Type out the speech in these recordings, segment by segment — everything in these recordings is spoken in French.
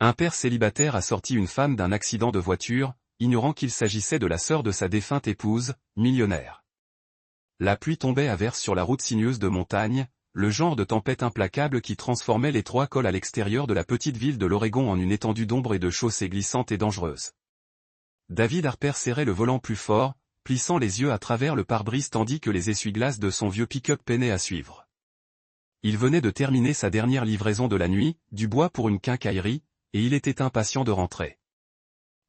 Un père célibataire a sorti une femme d'un accident de voiture, ignorant qu'il s'agissait de la sœur de sa défunte épouse, millionnaire. La pluie tombait à verse sur la route sinueuse de montagne, le genre de tempête implacable qui transformait les trois cols à l'extérieur de la petite ville de l'Oregon en une étendue d'ombre et de chaussées glissantes et dangereuses. David Harper serrait le volant plus fort, plissant les yeux à travers le pare-brise tandis que les essuie-glaces de son vieux pick-up peinaient à suivre. Il venait de terminer sa dernière livraison de la nuit, du bois pour une quincaillerie, et il était impatient de rentrer.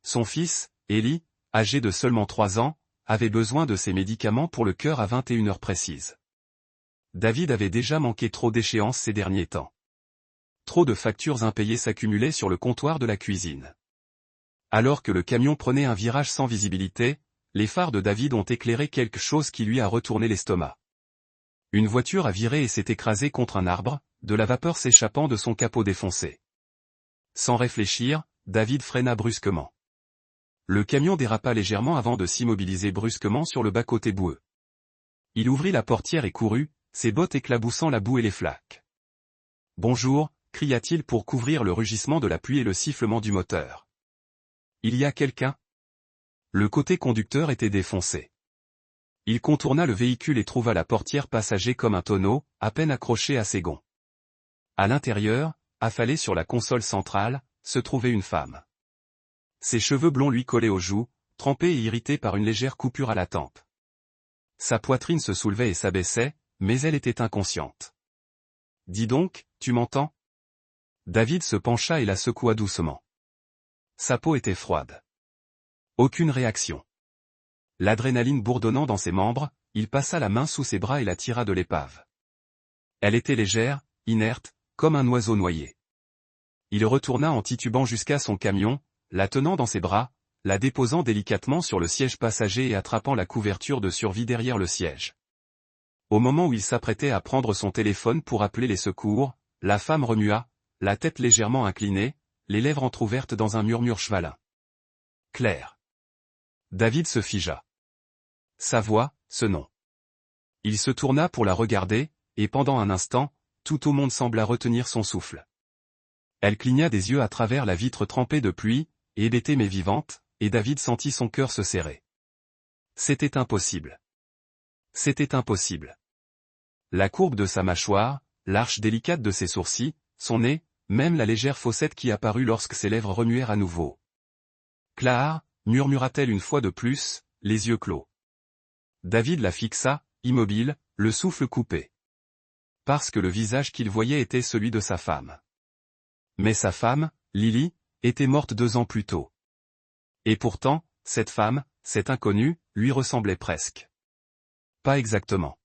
Son fils, Eli, âgé de seulement 3 ans, avait besoin de ses médicaments pour le cœur à 21 heures précises. David avait déjà manqué trop d'échéances ces derniers temps. Trop de factures impayées s'accumulaient sur le comptoir de la cuisine. Alors que le camion prenait un virage sans visibilité, les phares de David ont éclairé quelque chose qui lui a retourné l'estomac. Une voiture a viré et s'est écrasée contre un arbre, de la vapeur s'échappant de son capot défoncé. Sans réfléchir, David freina brusquement. Le camion dérapa légèrement avant de s'immobiliser brusquement sur le bas-côté boueux. Il ouvrit la portière et courut, ses bottes éclaboussant la boue et les flaques. « Bonjour » cria-t-il pour couvrir le rugissement de la pluie et le sifflement du moteur. « Il y a quelqu'un » Le côté conducteur était défoncé. Il contourna le véhicule et trouva la portière passager comme un tonneau, à peine accroché à ses gonds. À l'intérieur, affalée sur la console centrale, se trouvait une femme. Ses cheveux blonds lui collaient aux joues, trempés et irrités par une légère coupure à la tempe. Sa poitrine se soulevait et s'abaissait, mais elle était inconsciente. « Dis donc, tu m'entends » David se pencha et la secoua doucement. Sa peau était froide. Aucune réaction. L'adrénaline bourdonnant dans ses membres, il passa la main sous ses bras et la tira de l'épave. Elle était légère, inerte, comme un oiseau noyé. Il retourna en titubant jusqu'à son camion, la tenant dans ses bras, la déposant délicatement sur le siège passager et attrapant la couverture de survie derrière le siège. Au moment où il s'apprêtait à prendre son téléphone pour appeler les secours, la femme remua, la tête légèrement inclinée, les lèvres entr'ouvertes dans un murmure chevalin. « Claire. » David se figea. Sa voix, ce nom. Il se tourna pour la regarder, et pendant un instant, tout au monde sembla retenir son souffle. Elle cligna des yeux à travers la vitre trempée de pluie, et bêtée mais vivante, et David sentit son cœur se serrer. C'était impossible. C'était impossible. La courbe de sa mâchoire, l'arche délicate de ses sourcils, son nez, même la légère fossette qui apparut lorsque ses lèvres remuèrent à nouveau. « Claire » murmura-t-elle une fois de plus, les yeux clos. David la fixa, immobile, le souffle coupé. Parce que le visage qu'il voyait était celui de sa femme. Mais sa femme, Lily, était morte 2 ans plus tôt. Et pourtant, cette femme, cette inconnue, lui ressemblait presque. Pas exactement.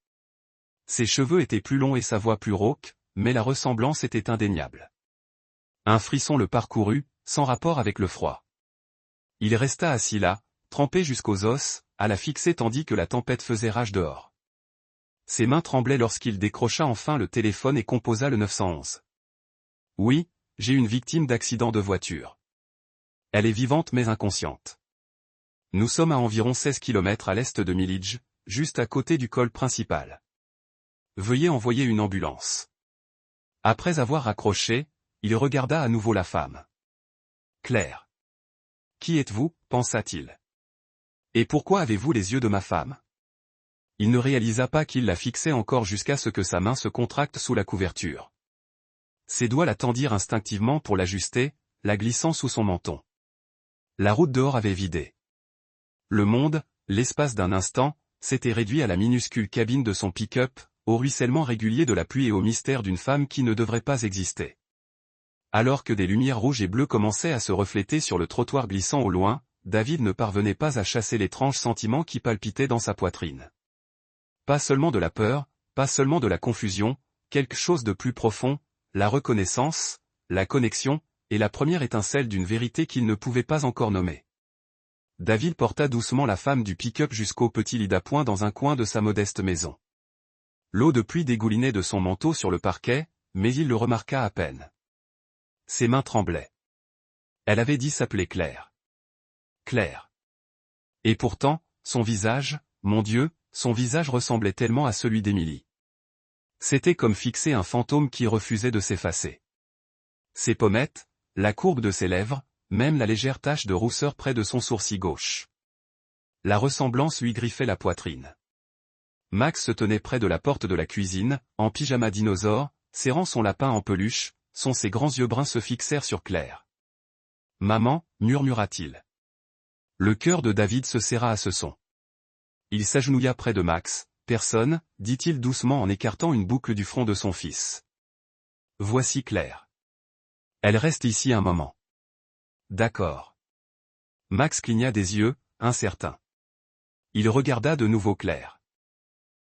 Ses cheveux étaient plus longs et sa voix plus rauque, mais la ressemblance était indéniable. Un frisson le parcourut, sans rapport avec le froid. Il resta assis là, trempé jusqu'aux os, à la fixer tandis que la tempête faisait rage dehors. Ses mains tremblaient lorsqu'il décrocha enfin le téléphone et composa le 911. « Oui, j'ai une victime d'accident de voiture. Elle est vivante mais inconsciente. Nous sommes à environ 16 km à l'est de Milledge, juste à côté du col principal. Veuillez envoyer une ambulance. » Après avoir raccroché, il regarda à nouveau la femme. « Claire. Qui êtes-vous » pensa-t-il. « Et pourquoi avez-vous les yeux de ma femme ?» Il ne réalisa pas qu'il la fixait encore jusqu'à ce que sa main se contracte sous la couverture. Ses doigts la tendirent instinctivement pour l'ajuster, la glissant sous son menton. La route dehors avait vidé. Le monde, l'espace d'un instant, s'était réduit à la minuscule cabine de son pick-up, au ruissellement régulier de la pluie et au mystère d'une femme qui ne devrait pas exister. Alors que des lumières rouges et bleues commençaient à se refléter sur le trottoir glissant au loin, David ne parvenait pas à chasser l'étrange sentiment qui palpitait dans sa poitrine. Pas seulement de la peur, pas seulement de la confusion, quelque chose de plus profond, la reconnaissance, la connexion, et la première étincelle d'une vérité qu'il ne pouvait pas encore nommer. David porta doucement la femme du pick-up jusqu'au petit lit d'appoint dans un coin de sa modeste maison. L'eau de pluie dégoulinait de son manteau sur le parquet, mais il le remarqua à peine. Ses mains tremblaient. Elle avait dit s'appeler Claire. Claire. Et pourtant, son visage, mon Dieu, son visage ressemblait tellement à celui d'Émilie. C'était comme fixer un fantôme qui refusait de s'effacer. Ses pommettes, la courbe de ses lèvres, même la légère tache de rousseur près de son sourcil gauche. La ressemblance lui griffait la poitrine. Max se tenait près de la porte de la cuisine, en pyjama dinosaure, serrant son lapin en peluche, ses grands yeux bruns se fixèrent sur Claire. « Maman » murmura-t-il. Le cœur de David se serra à ce son. Il s'agenouilla près de Max. « Personne » dit-il doucement en écartant une boucle du front de son fils. « Voici Claire. Elle reste ici un moment. »« D'accord. » Max cligna des yeux, incertain. Il regarda de nouveau Claire.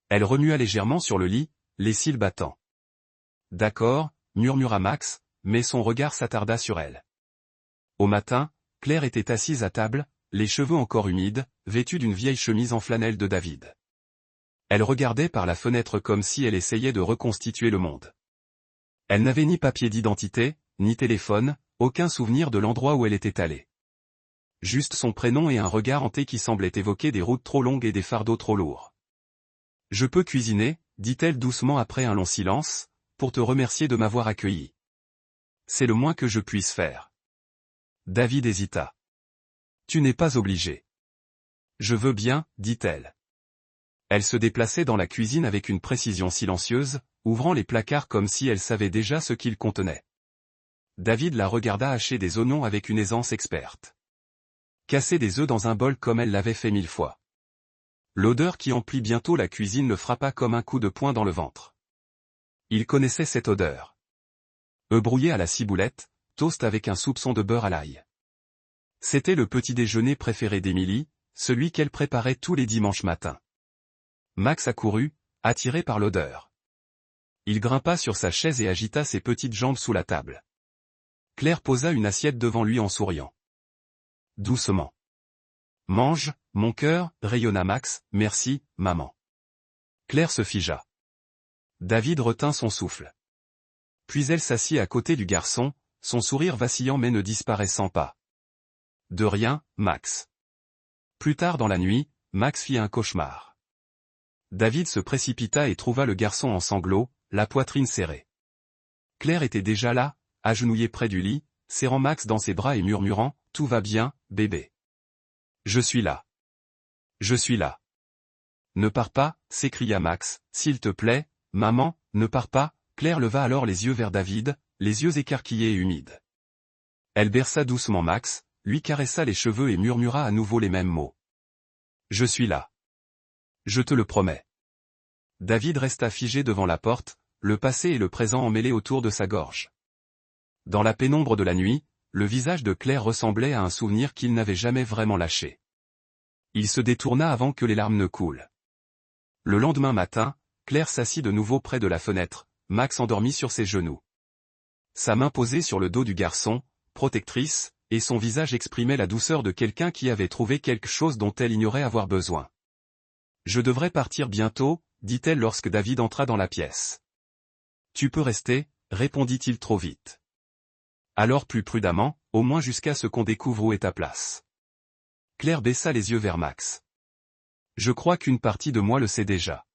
Elle remua légèrement sur le lit, les cils battants. « D'accord » murmura Max, mais son regard s'attarda sur elle. Au matin, Claire était assise à table, les cheveux encore humides, vêtue d'une vieille chemise en flanelle de David. Elle regardait par la fenêtre comme si elle essayait de reconstituer le monde. Elle n'avait ni papier d'identité, ni téléphone, aucun souvenir de l'endroit où elle était allée. Juste son prénom et un regard hanté qui semblait évoquer des routes trop longues et des fardeaux trop lourds. « Je peux cuisiner » dit-elle doucement après un long silence, « pour te remercier de m'avoir accueilli. C'est le moins que je puisse faire. » David hésita. « Tu n'es pas obligé. »« Je veux bien » dit-elle. Elle se déplaçait dans la cuisine avec une précision silencieuse, ouvrant les placards comme si elle savait déjà ce qu'ils contenaient. David la regarda hacher des oignons avec une aisance experte. Casser des œufs dans un bol comme elle l'avait fait 1000 fois. L'odeur qui emplit bientôt la cuisine le frappa comme un coup de poing dans le ventre. Il connaissait cette odeur. Œufs brouillés à la ciboulette, toast avec un soupçon de beurre à l'ail. C'était le petit déjeuner préféré d'Émilie, celui qu'elle préparait tous les dimanches matins. Max accourut, attiré par l'odeur. Il grimpa sur sa chaise et agita ses petites jambes sous la table. Claire posa une assiette devant lui en souriant. Doucement. « Mange, mon cœur » rayonna Max, « merci, maman. » Claire se figea. David retint son souffle. Puis elle s'assit à côté du garçon, son sourire vacillant mais ne disparaissant pas. « De rien, Max. » Plus tard dans la nuit, Max fit un cauchemar. David se précipita et trouva le garçon en sanglots, la poitrine serrée. Claire était déjà là, agenouillée près du lit, serrant Max dans ses bras et murmurant « Tout va bien, bébé. Je suis là. Je suis là. » « Ne pars pas » s'écria Max, « s'il te plaît, maman, ne pars pas » Claire leva alors les yeux vers David, les yeux écarquillés et humides. Elle berça doucement Max, lui caressa les cheveux et murmura à nouveau les mêmes mots. « Je suis là. Je te le promets. » David resta figé devant la porte, le passé et le présent emmêlés autour de sa gorge. Dans la pénombre de la nuit, le visage de Claire ressemblait à un souvenir qu'il n'avait jamais vraiment lâché. Il se détourna avant que les larmes ne coulent. Le lendemain matin, Claire s'assit de nouveau près de la fenêtre, Max endormi sur ses genoux. Sa main posée sur le dos du garçon, protectrice, et son visage exprimait la douceur de quelqu'un qui avait trouvé quelque chose dont elle ignorait avoir besoin. « Je devrais partir bientôt » dit-elle lorsque David entra dans la pièce. « Tu peux rester » répondit-il trop vite. Alors plus prudemment, au moins jusqu'à ce qu'on découvre où est ta place. Claire baissa les yeux vers Max. « Je crois qu'une partie de moi le sait déjà. »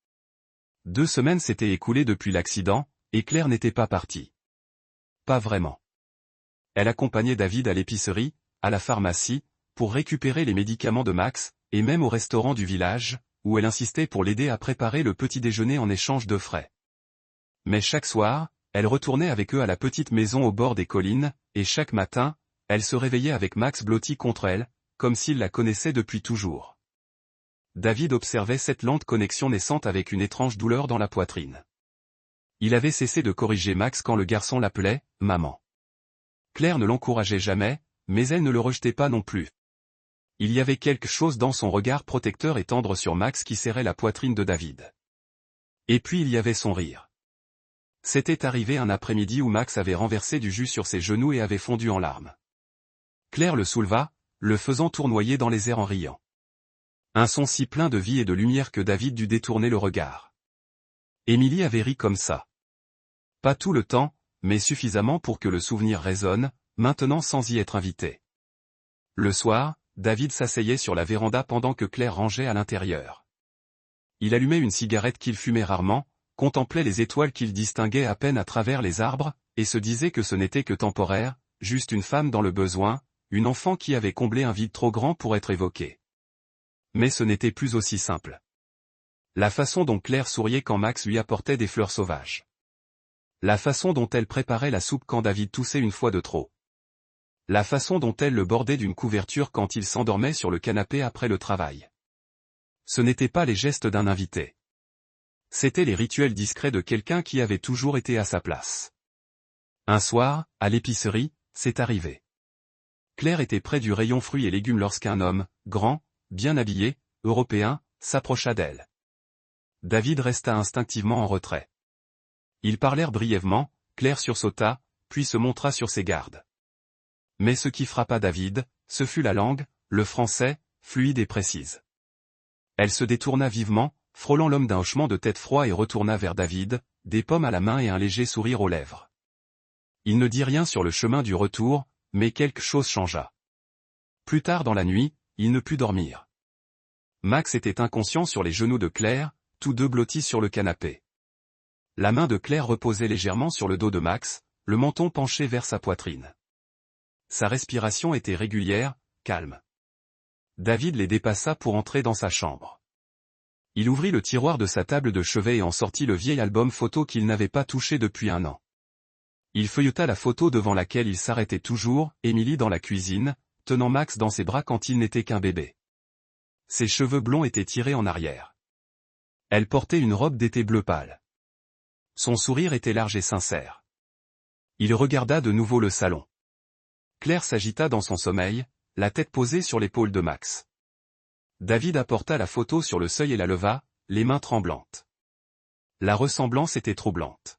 2 semaines s'étaient écoulées depuis l'accident, et Claire n'était pas partie. Pas vraiment. Elle accompagnait David à l'épicerie, à la pharmacie, pour récupérer les médicaments de Max, et même au restaurant du village, où elle insistait pour l'aider à préparer le petit déjeuner en échange de frais. Mais chaque soir, elle retournait avec eux à la petite maison au bord des collines, et chaque matin, elle se réveillait avec Max blotti contre elle, comme s'il la connaissait depuis toujours. David observait cette lente connexion naissante avec une étrange douleur dans la poitrine. Il avait cessé de corriger Max quand le garçon l'appelait « maman ». Claire ne l'encourageait jamais, mais elle ne le rejetait pas non plus. Il y avait quelque chose dans son regard protecteur et tendre sur Max qui serrait la poitrine de David. Et puis il y avait son rire. C'était arrivé un après-midi où Max avait renversé du jus sur ses genoux et avait fondu en larmes. Claire le souleva, le faisant tournoyer dans les airs en riant. Un son si plein de vie et de lumière que David dut détourner le regard. Émilie avait ri comme ça. Pas tout le temps, mais suffisamment pour que le souvenir résonne, maintenant sans y être invité. Le soir, David s'asseyait sur la véranda pendant que Claire rangeait à l'intérieur. Il allumait une cigarette qu'il fumait rarement, contemplait les étoiles qu'il distinguait à peine à travers les arbres, et se disait que ce n'était que temporaire, juste une femme dans le besoin, une enfant qui avait comblé un vide trop grand pour être évoqué. Mais ce n'était plus aussi simple. La façon dont Claire souriait quand Max lui apportait des fleurs sauvages. La façon dont elle préparait la soupe quand David toussait une fois de trop. La façon dont elle le bordait d'une couverture quand il s'endormait sur le canapé après le travail. Ce n'étaient pas les gestes d'un invité. C'étaient les rituels discrets de quelqu'un qui avait toujours été à sa place. Un soir, à l'épicerie, c'est arrivé. Claire était près du rayon fruits et légumes lorsqu'un homme, grand, bien habillé, européen, s'approcha d'elle. David resta instinctivement en retrait. Ils parlèrent brièvement, Claire sursauta, puis se montra sur ses gardes. Mais ce qui frappa David, ce fut la langue, le français, fluide et précise. Elle se détourna vivement, frôlant l'homme d'un hochement de tête froid et retourna vers David, des pommes à la main et un léger sourire aux lèvres. Il ne dit rien sur le chemin du retour, mais quelque chose changea. Plus tard dans la nuit, il ne put dormir. Max était inconscient sur les genoux de Claire, tous deux blottis sur le canapé. La main de Claire reposait légèrement sur le dos de Max, le menton penché vers sa poitrine. Sa respiration était régulière, calme. David les dépassa pour entrer dans sa chambre. Il ouvrit le tiroir de sa table de chevet et en sortit le vieil album photo qu'il n'avait pas touché depuis 1 an. Il feuilleta la photo devant laquelle il s'arrêtait toujours, Émilie dans la cuisine, tenant Max dans ses bras quand il n'était qu'un bébé. Ses cheveux blonds étaient tirés en arrière. Elle portait une robe d'été bleu pâle. Son sourire était large et sincère. Il regarda de nouveau le salon. Claire s'agita dans son sommeil, la tête posée sur l'épaule de Max. David apporta la photo sur le seuil et la leva, les mains tremblantes. La ressemblance était troublante.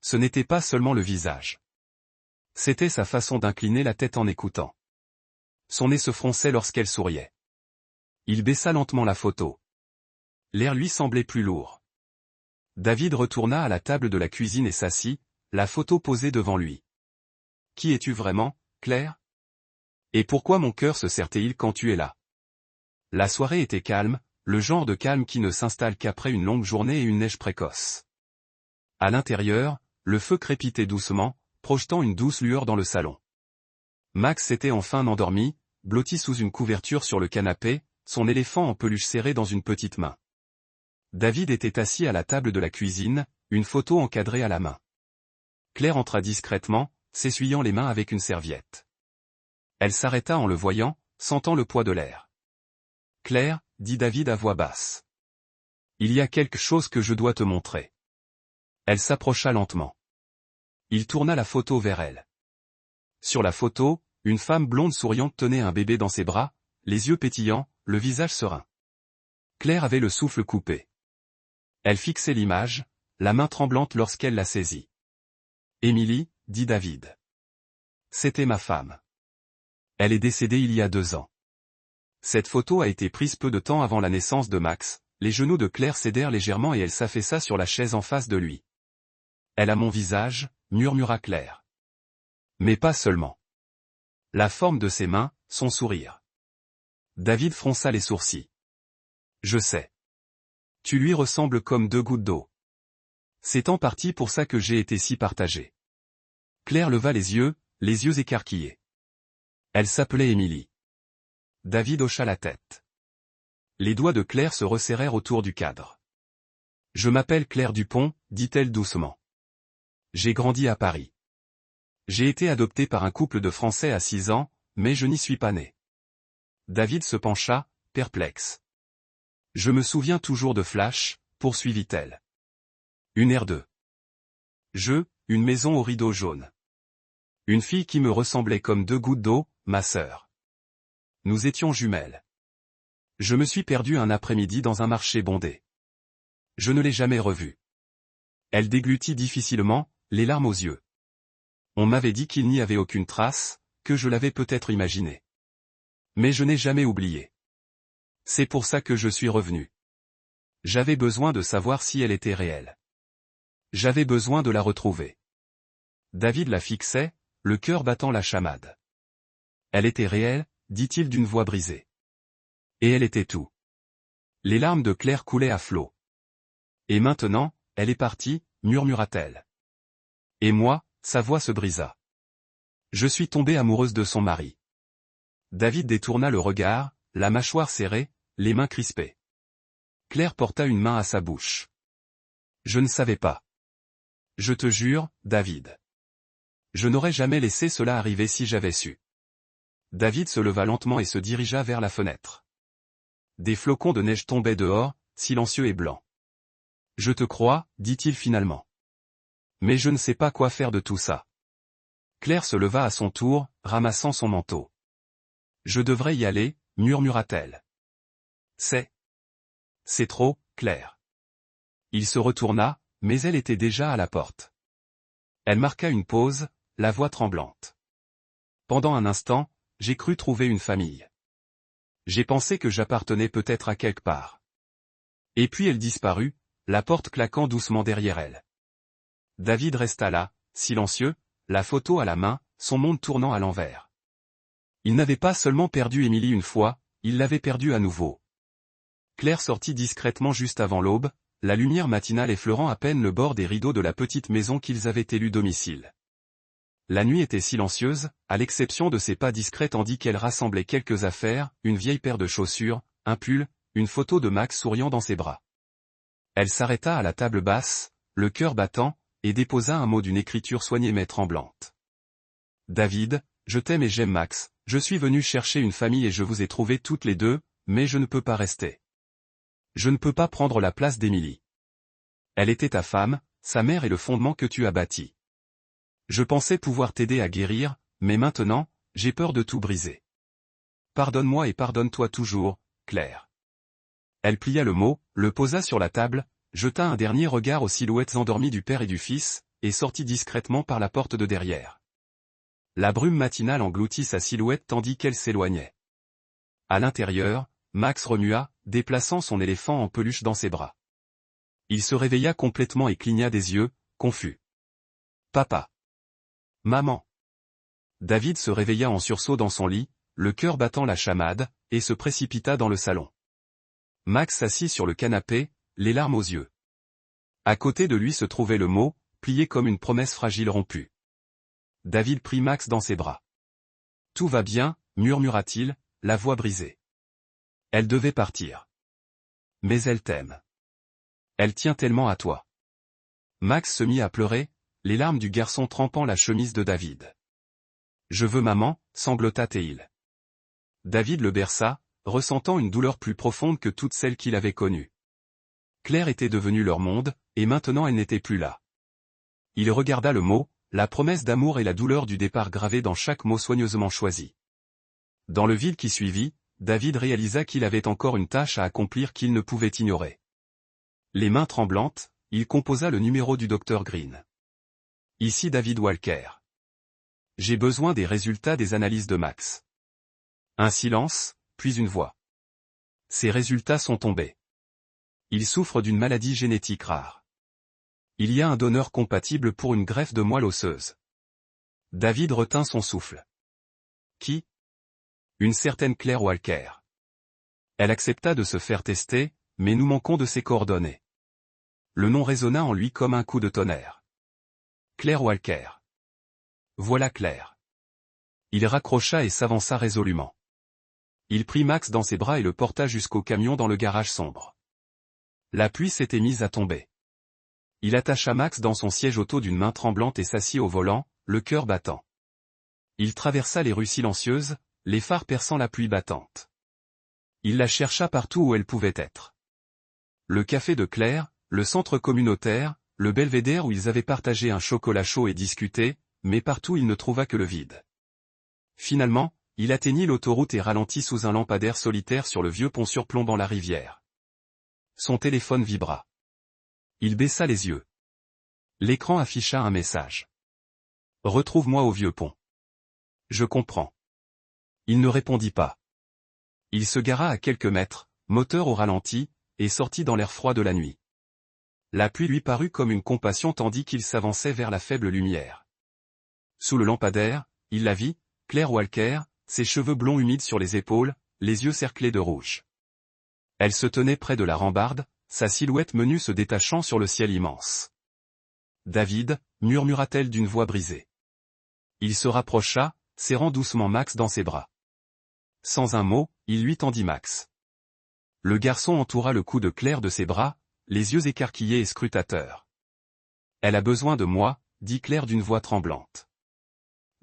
Ce n'était pas seulement le visage. C'était sa façon d'incliner la tête en écoutant. Son nez se fronçait lorsqu'elle souriait. Il baissa lentement la photo. L'air lui semblait plus lourd. David retourna à la table de la cuisine et s'assit, la photo posée devant lui. « Qui es-tu vraiment, Claire ? Et pourquoi mon cœur se serre-t-il quand tu es là ?» La soirée était calme, le genre de calme qui ne s'installe qu'après une longue journée et une neige précoce. À l'intérieur, le feu crépitait doucement, projetant une douce lueur dans le salon. Max s'était enfin endormi, blotti sous une couverture sur le canapé, son éléphant en peluche serré dans une petite main. David était assis à la table de la cuisine, une photo encadrée à la main. Claire entra discrètement, s'essuyant les mains avec une serviette. Elle s'arrêta en le voyant, sentant le poids de l'air. « Claire, » dit David à voix basse. « Il y a quelque chose que je dois te montrer. » Elle s'approcha lentement. Il tourna la photo vers elle. Sur la photo, une femme blonde souriante tenait un bébé dans ses bras, les yeux pétillants, le visage serein. Claire avait le souffle coupé. Elle fixait l'image, la main tremblante lorsqu'elle la saisit. « Émilie, » dit David. « C'était ma femme. Elle est décédée il y a 2 ans. » Cette photo a été prise peu de temps avant la naissance de Max, les genoux de Claire cédèrent légèrement et elle s'affaissa sur la chaise en face de lui. « Elle a mon visage, » murmura Claire. Mais pas seulement. La forme de ses mains, son sourire. David fronça les sourcils. « Je sais. Tu lui ressembles comme 2 gouttes d'eau. C'est en partie pour ça que j'ai été si partagé. » Claire leva les yeux écarquillés. Elle s'appelait Émilie. David hocha la tête. Les doigts de Claire se resserrèrent autour du cadre. « Je m'appelle Claire Dupont, » dit-elle doucement. « J'ai grandi à Paris. J'ai été adoptée par un couple de Français à 6 ans, mais je n'y suis pas né. » David se pencha, perplexe. « Je me souviens toujours de Flash, » poursuivit-elle. Une R2. Une maison aux rideaux jaunes. Une fille qui me ressemblait comme 2 gouttes d'eau, ma sœur. Nous étions jumelles. Je me suis perdu un après-midi dans un marché bondé. Je ne l'ai jamais revue. Elle déglutit difficilement, les larmes aux yeux. On m'avait dit qu'il n'y avait aucune trace, que je l'avais peut-être imaginé. Mais je n'ai jamais oublié. C'est pour ça que je suis revenu. J'avais besoin de savoir si elle était réelle. J'avais besoin de la retrouver. David la fixait, le cœur battant la chamade. Elle était réelle, dit-il d'une voix brisée. Et elle était tout. Les larmes de Claire coulaient à flots. Et maintenant, elle est partie, murmura-t-elle. Et moi, sa voix se brisa. Je suis tombée amoureuse de son mari. David détourna le regard, la mâchoire serrée, les mains crispées. Claire porta une main à sa bouche. Je ne savais pas. Je te jure, David. Je n'aurais jamais laissé cela arriver si j'avais su. David se leva lentement et se dirigea vers la fenêtre. Des flocons de neige tombaient dehors, silencieux et blancs. Je te crois, dit-il finalement. Mais je ne sais pas quoi faire de tout ça. Claire se leva à son tour, ramassant son manteau. Je devrais y aller, murmura-t-elle. C'est trop, Claire. Il se retourna, mais elle était déjà à la porte. Elle marqua une pause, la voix tremblante. Pendant un instant, j'ai cru trouver une famille. J'ai pensé que j'appartenais peut-être à quelque part. Et puis elle disparut, la porte claquant doucement derrière elle. David resta là, silencieux, la photo à la main, son monde tournant à l'envers. Il n'avait pas seulement perdu Émilie une fois, il l'avait perdue à nouveau. Claire sortit discrètement juste avant l'aube, la lumière matinale effleurant à peine le bord des rideaux de la petite maison qu'ils avaient élue domicile. La nuit était silencieuse, à l'exception de ses pas discrets tandis qu'elle rassemblait quelques affaires, une vieille paire de chaussures, un pull, une photo de Max souriant dans ses bras. Elle s'arrêta à la table basse, le cœur battant, et déposa un mot d'une écriture soignée mais tremblante. David, je t'aime et j'aime Max, je suis venu chercher une famille et je vous ai trouvés toutes les deux, mais je ne peux pas rester. Je ne peux pas prendre la place d'Émilie. Elle était ta femme, sa mère et le fondement que tu as bâti. Je pensais pouvoir t'aider à guérir, mais maintenant, j'ai peur de tout briser. Pardonne-moi et pardonne-toi toujours, Claire. Elle plia le mot, le posa sur la table, jeta un dernier regard aux silhouettes endormies du père et du fils, et sortit discrètement par la porte de derrière. La brume matinale engloutit sa silhouette tandis qu'elle s'éloignait. À l'intérieur, Max remua, déplaçant son éléphant en peluche dans ses bras. Il se réveilla complètement et cligna des yeux, confus. Papa. Maman. David se réveilla en sursaut dans son lit, le cœur battant la chamade, et se précipita dans le salon. Max s'assit sur le canapé, les larmes aux yeux. À côté de lui se trouvait le mot, plié comme une promesse fragile rompue. David prit Max dans ses bras. Tout va bien, murmura-t-il, la voix brisée. Elle devait partir. Mais elle t'aime. Elle tient tellement à toi. Max se mit à pleurer, les larmes du garçon trempant la chemise de David. Je veux maman, sanglota Théil. David le berça, ressentant une douleur plus profonde que toutes celles qu'il avait connues. Claire était devenue leur monde, et maintenant elle n'était plus là. Il regarda le mot, la promesse d'amour et la douleur du départ gravée dans chaque mot soigneusement choisi. Dans le vide qui suivit, David réalisa qu'il avait encore une tâche à accomplir qu'il ne pouvait ignorer. Les mains tremblantes, il composa le numéro du Dr Green. Ici David Walker. J'ai besoin des résultats des analyses de Max. Un silence, puis une voix. Ces résultats sont tombés. Il souffre d'une maladie génétique rare. Il y a un donneur compatible pour une greffe de moelle osseuse. David retint son souffle. Qui? Une certaine Claire Walker. Elle accepta de se faire tester, mais nous manquons de ses coordonnées. Le nom résonna en lui comme un coup de tonnerre. Claire Walker. Voilà Claire. Il raccrocha et s'avança résolument. Il prit Max dans ses bras et le porta jusqu'au camion dans le garage sombre. La pluie s'était mise à tomber. Il attacha Max dans son siège auto d'une main tremblante et s'assit au volant, le cœur battant. Il traversa les rues silencieuses, les phares perçant la pluie battante. Il la chercha partout où elle pouvait être. Le café de Claire, le centre communautaire, le belvédère où ils avaient partagé un chocolat chaud et discuté, mais partout il ne trouva que le vide. Finalement, il atteignit l'autoroute et ralentit sous un lampadaire solitaire sur le vieux pont surplombant la rivière. Son téléphone vibra. Il baissa les yeux. L'écran afficha un message. Retrouve-moi au vieux pont. Je comprends. Il ne répondit pas. Il se gara à quelques mètres, moteur au ralenti, et sortit dans l'air froid de la nuit. La pluie lui parut comme une compassion tandis qu'il s'avançait vers la faible lumière. Sous le lampadaire, il la vit, Claire Walker, ses cheveux blonds humides sur les épaules, les yeux cerclés de rouge. Elle se tenait près de la rambarde, sa silhouette menue se détachant sur le ciel immense. David, murmura-t-elle d'une voix brisée. Il se rapprocha, serrant doucement Max dans ses bras. Sans un mot, il lui tendit Max. Le garçon entoura le cou de Claire de ses bras, les yeux écarquillés et scrutateurs. « Elle a besoin de moi », dit Claire d'une voix tremblante.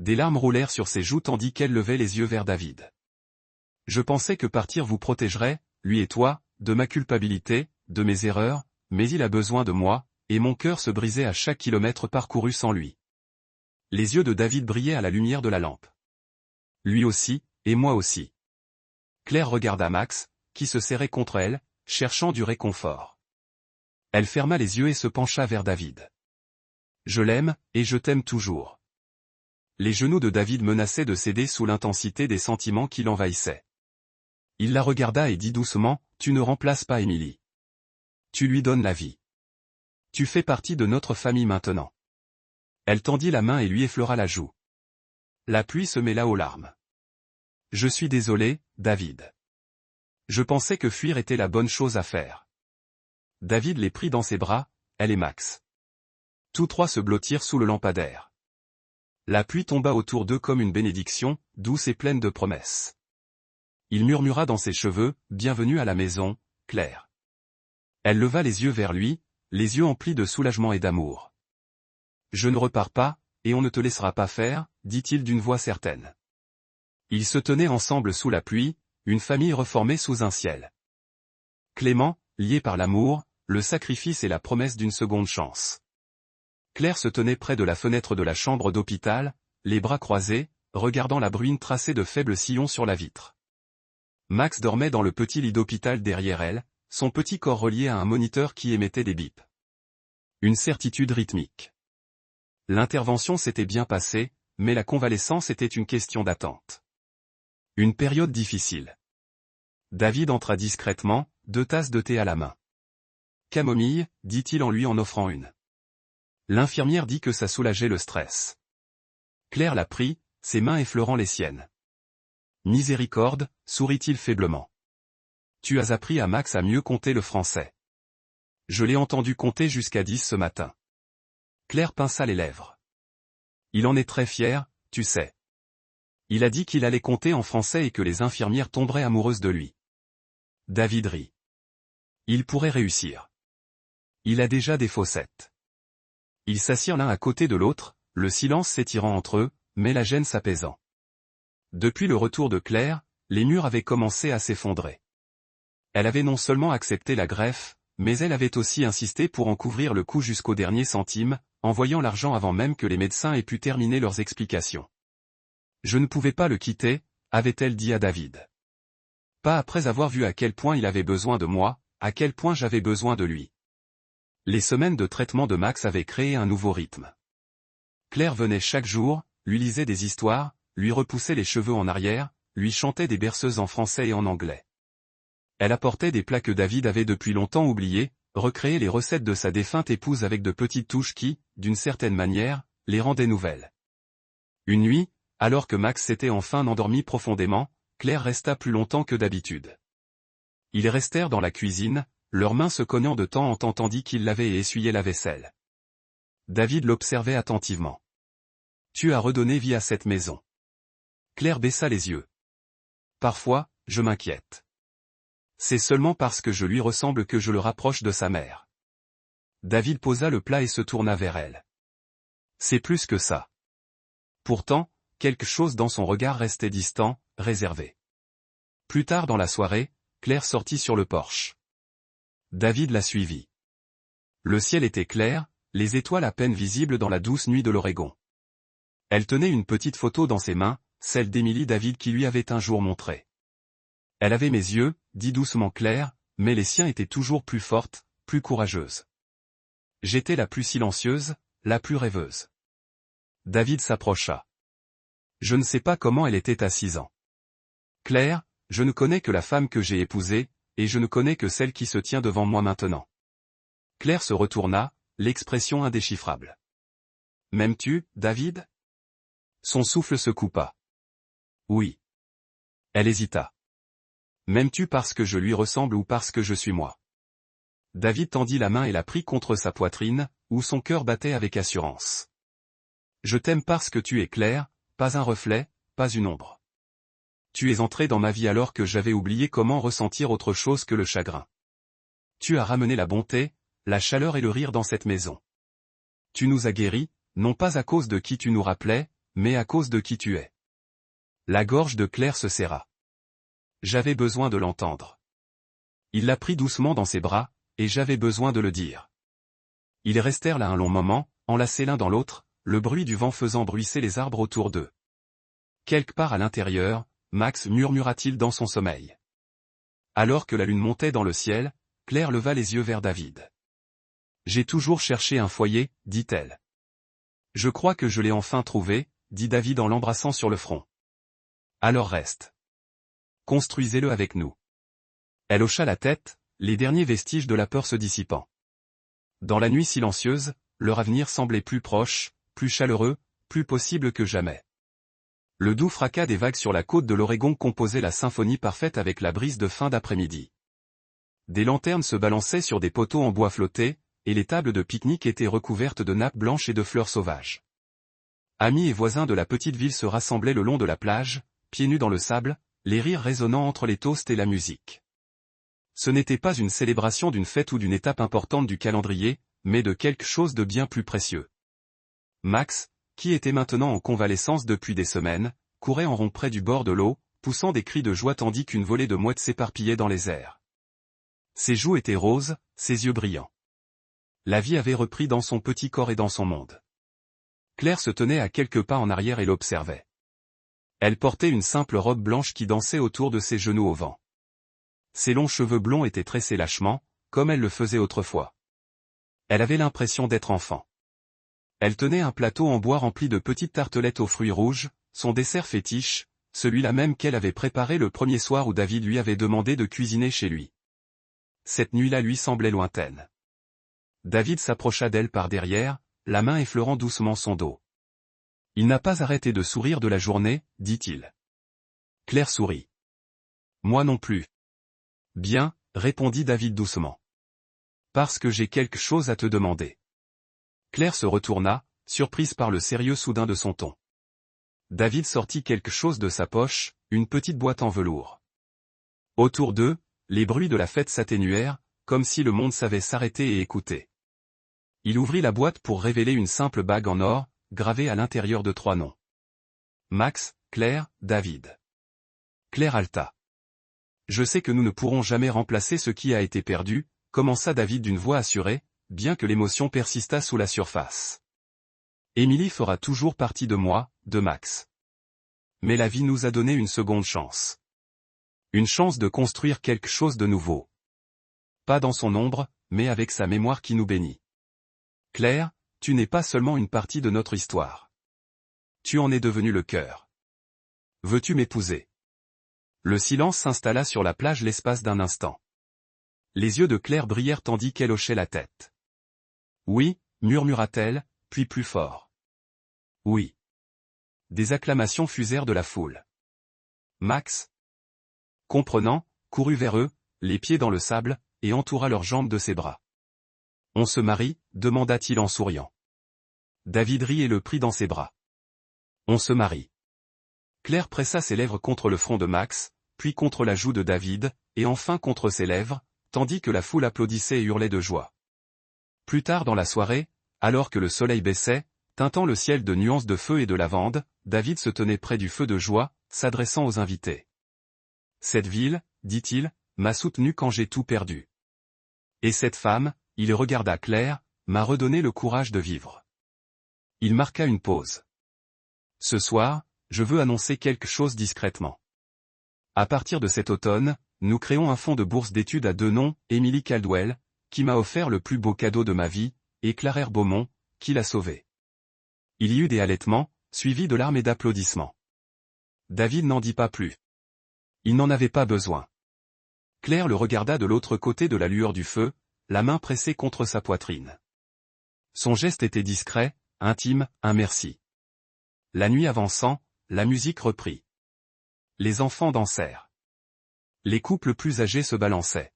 Des larmes roulèrent sur ses joues tandis qu'elle levait les yeux vers David. « Je pensais que partir vous protégerait, lui et toi, de ma culpabilité, de mes erreurs, mais il a besoin de moi, et mon cœur se brisait à chaque kilomètre parcouru sans lui. » Les yeux de David brillaient à la lumière de la lampe. Lui aussi, et moi aussi. Claire regarda Max, qui se serrait contre elle, cherchant du réconfort. Elle ferma les yeux et se pencha vers David. « Je l'aime, et je t'aime toujours. » Les genoux de David menaçaient de céder sous l'intensité des sentiments qui l'envahissaient. Il la regarda et dit doucement, « Tu ne remplaces pas Émilie. Tu lui donnes la vie. Tu fais partie de notre famille maintenant. » Elle tendit la main et lui effleura la joue. La pluie se mêla aux larmes. « Je suis désolé, David. Je pensais que fuir était la bonne chose à faire. » David les prit dans ses bras, elle et Max. Tous trois se blottirent sous le lampadaire. La pluie tomba autour d'eux comme une bénédiction, douce et pleine de promesses. Il murmura dans ses cheveux, « Bienvenue à la maison, Claire. » Elle leva les yeux vers lui, les yeux emplis de soulagement et d'amour. « Je ne repars pas, et on ne te laissera pas faire, » dit-il d'une voix certaine. Ils se tenaient ensemble sous la pluie, une famille reformée sous un ciel. Clément, lié par l'amour, le sacrifice et la promesse d'une seconde chance. Claire se tenait près de la fenêtre de la chambre d'hôpital, les bras croisés, regardant la bruine tracée de faibles sillons sur la vitre. Max dormait dans le petit lit d'hôpital derrière elle, son petit corps relié à un moniteur qui émettait des bips. Une certitude rythmique. L'intervention s'était bien passée, mais la convalescence était une question d'attente. Une période difficile. David entra discrètement, 2 tasses de thé à la main. « Camomille », dit-il en lui en offrant une. L'infirmière dit que ça soulageait le stress. Claire la prit, ses mains effleurant les siennes. « Miséricorde », sourit-il faiblement. « Tu as appris à Max à mieux compter le français. Je l'ai entendu compter jusqu'à 10 ce matin. » Claire pinça les lèvres. « Il en est très fier, tu sais. Il a dit qu'il allait compter en français et que les infirmières tomberaient amoureuses de lui. » David rit. « Il pourrait réussir. Il a déjà des fossettes. » Ils s'assirent l'un à côté de l'autre, le silence s'étirant entre eux, mais la gêne s'apaisant. Depuis le retour de Claire, les murs avaient commencé à s'effondrer. Elle avait non seulement accepté la greffe, mais elle avait aussi insisté pour en couvrir le coût jusqu'au dernier centime, envoyant l'argent avant même que les médecins aient pu terminer leurs explications. « Je ne pouvais pas le quitter », avait-elle dit à David. « Pas après avoir vu à quel point il avait besoin de moi, à quel point j'avais besoin de lui. » Les semaines de traitement de Max avaient créé un nouveau rythme. Claire venait chaque jour, lui lisait des histoires, lui repoussait les cheveux en arrière, lui chantait des berceuses en français et en anglais. Elle apportait des plats que David avait depuis longtemps oubliés, recréait les recettes de sa défunte épouse avec de petites touches qui, d'une certaine manière, les rendaient nouvelles. Une nuit, alors que Max s'était enfin endormi profondément, Claire resta plus longtemps que d'habitude. Ils restèrent dans la cuisine, leurs mains se cognant de temps en temps tandis qu'il lavait et essuyait la vaisselle. David l'observait attentivement. « Tu as redonné vie à cette maison. » Claire baissa les yeux. « Parfois, je m'inquiète. C'est seulement parce que je lui ressemble que je le rapproche de sa mère. » David posa le plat et se tourna vers elle. « C'est plus que ça. » Pourtant, quelque chose dans son regard restait distant, réservé. Plus tard dans la soirée, Claire sortit sur le porche. David la suivit. Le ciel était clair, les étoiles à peine visibles dans la douce nuit de l'Oregon. Elle tenait une petite photo dans ses mains, celle d'Émilie David qui lui avait un jour montrée. « Elle avait mes yeux », dit doucement Claire, mais les siens étaient toujours plus fortes, plus courageuses. J'étais la plus silencieuse, la plus rêveuse. David s'approcha. Je ne sais pas comment elle était à 6 ans. Claire, je ne connais que la femme que j'ai épousée, et je ne connais que celle qui se tient devant moi maintenant. Claire se retourna, l'expression indéchiffrable. M'aimes-tu, David ? Son souffle se coupa. Oui. Elle hésita. M'aimes-tu parce que je lui ressemble ou parce que je suis moi ? David tendit la main et la prit contre sa poitrine, où son cœur battait avec assurance. Je t'aime parce que tu es Claire, pas un reflet, pas une ombre. Tu es entré dans ma vie alors que j'avais oublié comment ressentir autre chose que le chagrin. Tu as ramené la bonté, la chaleur et le rire dans cette maison. Tu nous as guéris, non pas à cause de qui tu nous rappelais, mais à cause de qui tu es. La gorge de Claire se serra. J'avais besoin de l'entendre. Il la prit doucement dans ses bras, et j'avais besoin de le dire. Ils restèrent là un long moment, enlacés l'un dans l'autre, le bruit du vent faisant bruisser les arbres autour d'eux. Quelque part à l'intérieur, Max murmura-t-il dans son sommeil. Alors que la lune montait dans le ciel, Claire leva les yeux vers David. J'ai toujours cherché un foyer, dit-elle. Je crois que je l'ai enfin trouvé, dit David en l'embrassant sur le front. Alors reste. Construisez-le avec nous. Elle hocha la tête, les derniers vestiges de la peur se dissipant. Dans la nuit silencieuse, leur avenir semblait plus proche, plus chaleureux, plus possible que jamais. Le doux fracas des vagues sur la côte de l'Oregon composait la symphonie parfaite avec la brise de fin d'après-midi. Des lanternes se balançaient sur des poteaux en bois flottés, et les tables de pique-nique étaient recouvertes de nappes blanches et de fleurs sauvages. Amis et voisins de la petite ville se rassemblaient le long de la plage, pieds nus dans le sable, les rires résonnant entre les toasts et la musique. Ce n'était pas une célébration d'une fête ou d'une étape importante du calendrier, mais de quelque chose de bien plus précieux. Max, qui était maintenant en convalescence depuis des semaines, courait en rond près du bord de l'eau, poussant des cris de joie tandis qu'une volée de mouettes s'éparpillait dans les airs. Ses joues étaient roses, ses yeux brillants. La vie avait repris dans son petit corps et dans son monde. Claire se tenait à quelques pas en arrière et l'observait. Elle portait une simple robe blanche qui dansait autour de ses genoux au vent. Ses longs cheveux blonds étaient tressés lâchement, comme elle le faisait autrefois. Elle avait l'impression d'être enfant. Elle tenait un plateau en bois rempli de petites tartelettes aux fruits rouges, son dessert fétiche, celui-là même qu'elle avait préparé le premier soir où David lui avait demandé de cuisiner chez lui. Cette nuit-là lui semblait lointaine. David s'approcha d'elle par derrière, la main effleurant doucement son dos. Il n'a pas arrêté de sourire de la journée, dit-il. Claire sourit. Moi non plus. Bien, répondit David doucement. Parce que j'ai quelque chose à te demander. Claire se retourna, surprise par le sérieux soudain de son ton. David sortit quelque chose de sa poche, une petite boîte en velours. Autour d'eux, les bruits de la fête s'atténuèrent, comme si le monde savait s'arrêter et écouter. Il ouvrit la boîte pour révéler une simple bague en or, gravée à l'intérieur de 3 noms. Max, Claire, David. Claire haleta. Je sais que nous ne pourrons jamais remplacer ce qui a été perdu, commença David d'une voix assurée, bien que l'émotion persistât sous la surface. Émilie fera toujours partie de moi, de Max. Mais la vie nous a donné une seconde chance. Une chance de construire quelque chose de nouveau. Pas dans son ombre, mais avec sa mémoire qui nous bénit. Claire, tu n'es pas seulement une partie de notre histoire. Tu en es devenu le cœur. Veux-tu m'épouser? Le silence s'installa sur la plage l'espace d'un instant. Les yeux de Claire brillèrent tandis qu'elle hochait la tête. Oui, murmura-t-elle, puis plus fort. Oui. Des acclamations fusèrent de la foule. Max, comprenant, courut vers eux, les pieds dans le sable, et entoura leurs jambes de ses bras. On se marie, demanda-t-il en souriant. David rit et le prit dans ses bras. On se marie. Claire pressa ses lèvres contre le front de Max, puis contre la joue de David, et enfin contre ses lèvres, tandis que la foule applaudissait et hurlait de joie. Plus tard dans la soirée, alors que le soleil baissait, teintant le ciel de nuances de feu et de lavande, David se tenait près du feu de joie, s'adressant aux invités. Cette ville, dit-il, m'a soutenu quand j'ai tout perdu. Et cette femme, il regarda Claire, m'a redonné le courage de vivre. Il marqua une pause. Ce soir, je veux annoncer quelque chose discrètement. À partir de cet automne, nous créons un fonds de bourse d'études à 2 noms, Émilie Caldwell, qui m'a offert le plus beau cadeau de ma vie, et Claire Beaumont, qui l'a sauvée. Il y eut des halètements, suivis de larmes et d'applaudissements. David n'en dit pas plus. Il n'en avait pas besoin. Claire le regarda de l'autre côté de la lueur du feu, la main pressée contre sa poitrine. Son geste était discret, intime, un merci. La nuit avançant, la musique reprit. Les enfants dansèrent. Les couples plus âgés se balançaient.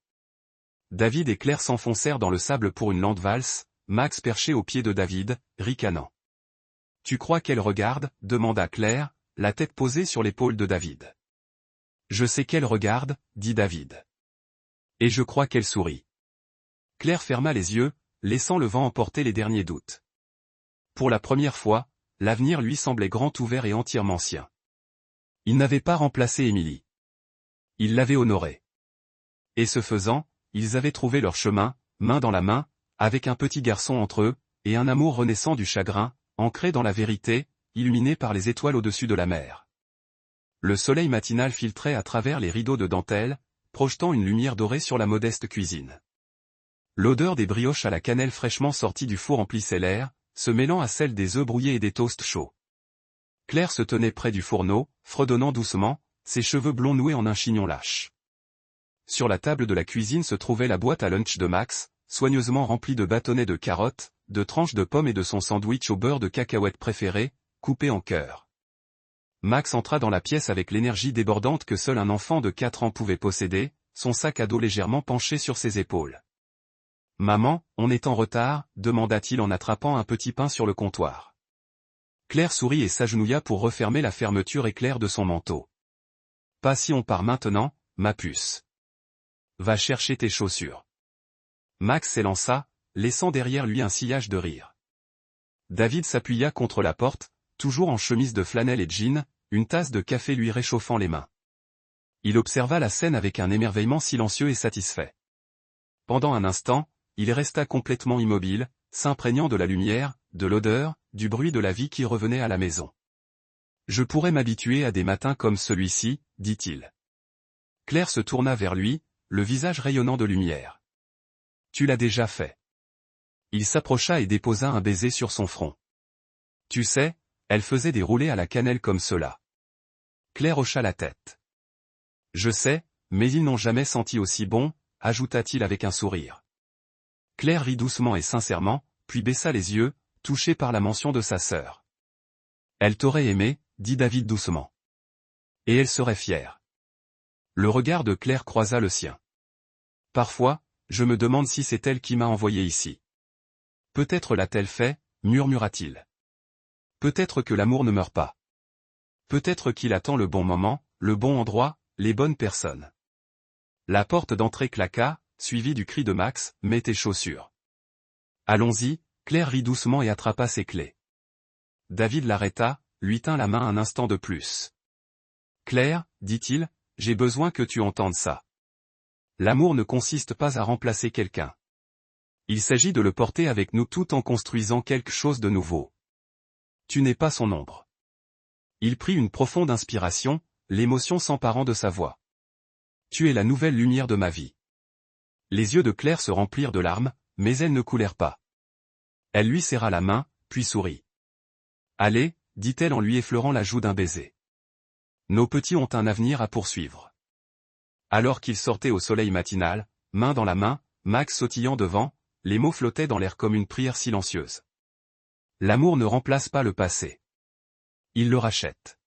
David et Claire s'enfoncèrent dans le sable pour une lente valse, Max perché au pied de David, ricanant. Tu crois qu'elle regarde, demanda Claire, la tête posée sur l'épaule de David. Je sais qu'elle regarde, dit David. Et je crois qu'elle sourit. Claire ferma les yeux, laissant le vent emporter les derniers doutes. Pour la première fois, l'avenir lui semblait grand ouvert et entièrement sien. Il n'avait pas remplacé Émilie. Il l'avait honorée. Et ce faisant, ils avaient trouvé leur chemin, main dans la main, avec un petit garçon entre eux, et un amour renaissant du chagrin, ancré dans la vérité, illuminé par les étoiles au-dessus de la mer. Le soleil matinal filtrait à travers les rideaux de dentelle, projetant une lumière dorée sur la modeste cuisine. L'odeur des brioches à la cannelle fraîchement sortie du four emplissait l'air, se mêlant à celle des œufs brouillés et des toasts chauds. Claire se tenait près du fourneau, fredonnant doucement, ses cheveux blonds noués en un chignon lâche. Sur la table de la cuisine se trouvait la boîte à lunch de Max, soigneusement remplie de bâtonnets de carottes, de tranches de pommes et de son sandwich au beurre de cacahuètes préféré, coupé en cœur. Max entra dans la pièce avec l'énergie débordante que seul un enfant de 4 ans pouvait posséder, son sac à dos légèrement penché sur ses épaules. « Maman, on est en retard ?» demanda-t-il en attrapant un petit pain sur le comptoir. Claire sourit et s'agenouilla pour refermer la fermeture éclair de son manteau. « Pas si on part maintenant, ma puce. Va chercher tes chaussures. » Max s'élança, laissant derrière lui un sillage de rire. David s'appuya contre la porte, toujours en chemise de flanelle et jean, une tasse de café lui réchauffant les mains. Il observa la scène avec un émerveillement silencieux et satisfait. Pendant un instant, il resta complètement immobile, s'imprégnant de la lumière, de l'odeur, du bruit de la vie qui revenait à la maison. « Je pourrais m'habituer à des matins comme celui-ci, » dit-il. Claire se tourna vers lui, le visage rayonnant de lumière. « Tu l'as déjà fait. » Il s'approcha et déposa un baiser sur son front. « Tu sais, elle faisait des roulés à la cannelle comme cela. » Claire hocha la tête. « Je sais, mais ils n'ont jamais senti aussi bon, » ajouta-t-il avec un sourire. Claire rit doucement et sincèrement, puis baissa les yeux, touchée par la mention de sa sœur. « Elle t'aurait aimé, » dit David doucement. « Et elle serait fière. » Le regard de Claire croisa le sien. « Parfois, je me demande si c'est elle qui m'a envoyé ici. Peut-être l'a-t-elle fait, » murmura-t-il. « Peut-être que l'amour ne meurt pas. Peut-être qu'il attend le bon moment, le bon endroit, les bonnes personnes. » La porte d'entrée claqua, suivie du cri de Max, « Mets tes chaussures. » « Allons-y », Claire rit doucement et attrapa ses clés. David l'arrêta, lui tint la main un instant de plus. « Claire, dit-il, j'ai besoin que tu entendes ça. L'amour ne consiste pas à remplacer quelqu'un. Il s'agit de le porter avec nous tout en construisant quelque chose de nouveau. Tu n'es pas son ombre. » Il prit une profonde inspiration, l'émotion s'emparant de sa voix. « Tu es la nouvelle lumière de ma vie. » Les yeux de Claire se remplirent de larmes, mais elles ne coulèrent pas. Elle lui serra la main, puis sourit. « Allez, » dit-elle en lui effleurant la joue d'un baiser. « Nos petits ont un avenir à poursuivre. » Alors qu'il sortait au soleil matinal, main dans la main, Max sautillant devant, les mots flottaient dans l'air comme une prière silencieuse. L'amour ne remplace pas le passé. Il le rachète.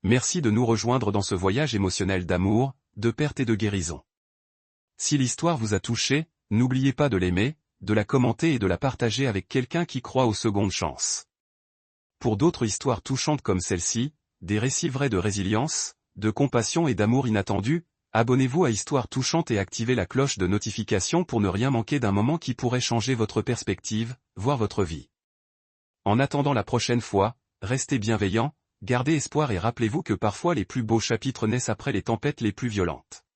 Merci de nous rejoindre dans ce voyage émotionnel d'amour, de perte et de guérison. Si l'histoire vous a touché, n'oubliez pas de l'aimer, de la commenter et de la partager avec quelqu'un qui croit aux secondes chances. Pour d'autres histoires touchantes comme celle-ci, des récits vrais de résilience, de compassion et d'amour inattendu, abonnez-vous à Histoire Touchante et activez la cloche de notification pour ne rien manquer d'un moment qui pourrait changer votre perspective, voire votre vie. En attendant la prochaine fois, restez bienveillants, gardez espoir et rappelez-vous que parfois les plus beaux chapitres naissent après les tempêtes les plus violentes.